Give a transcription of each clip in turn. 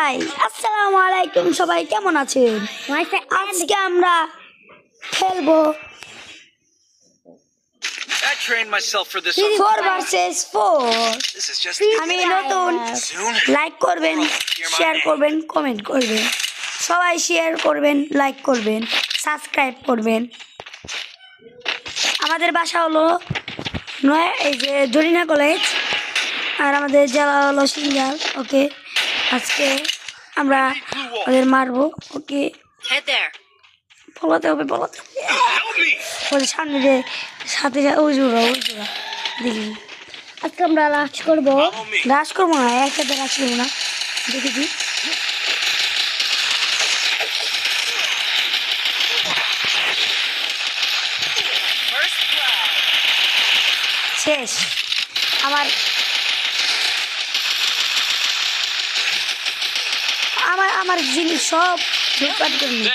High আসসালামু আলাইকুম সবাই কেমন আছেন আজকে আমরা খেলবো 4 ভার্সেস 4 আমি নতুন লাইক করবেন শেয়ার করবেন কমেন্ট করবেন সবাই শেয়ার করবেন লাইক করবেন সাবস্ক্রাইব করবেন আমাদের বাসা হলো এই যে জরিনা কলেজ আর আমাদের জেলা হলো সিঙ্গাল ওকে আজকে আমরা ওদের মারবো ওকে পলাতে হবে ওদের সামনে যে সাথে উজুরা দেখি আজকে আমরা রাশ করবো না একসাথে রাশ করবো না দেখেছি শেষ আমার আমার জিনিস সব লুটপাট করে নি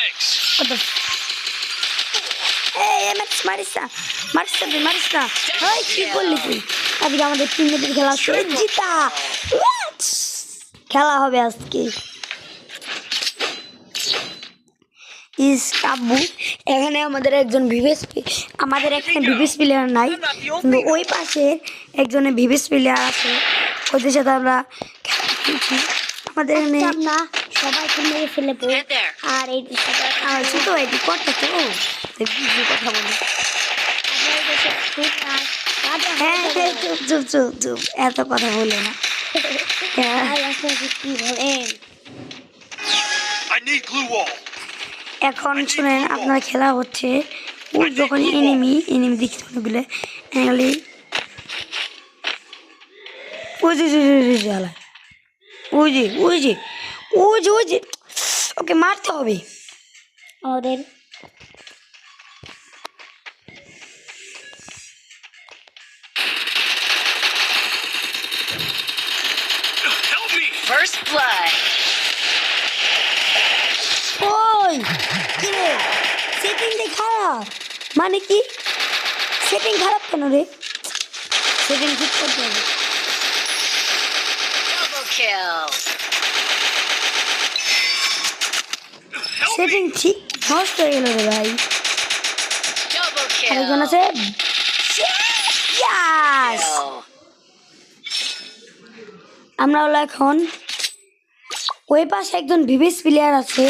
মারিস না কি করলি তুই আজকে আমাদের টিমমেটের খেলা জিতা খেলা হবে আজকে কাব্বু এখানে আমাদের একজন এখানে ভিভিএস প্লেয়ার নাই কিন্তু ওই পাশে একজনের ভিভিএস প্লেয়ার আছে ওদের সাথে আমরা আমাদের এখানে সবাইকে মেরে ফেলবো আর এই ছোট এটি করতে তো কথা বলি হ্যাঁ চুপ এত কথা বলে না কি বলেন এখন শুনেন আপনার খেলা হচ্ছে ওই যখন এনিমি দেখতে অনেকগুলো ওই যে ওকে মারতে হবে আমাদের First blood. ওই কি রে সেটিং খারাপ মানে কি সেটিং খারাপ কেন রে সেটিং ঠিক করতে হবে Double kill. সেটিং ঠিক নষ্ট হয়ে গেল রে ভাই Double আরেকজন kill. আছে ইয়াস আমরা হলো এখন ওই পাশে একজন ভিভিএস প্লেয়ার আছে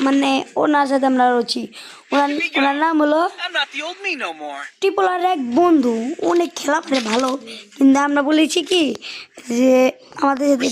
মানে ওনার সাথে আমরা রয়েছি ওনার নাম হলো ট্রিপলার এক বন্ধু অনেক খেলা পারে ভালো কিন্তু আমরা বলেছি কি যে আমাদের সাথে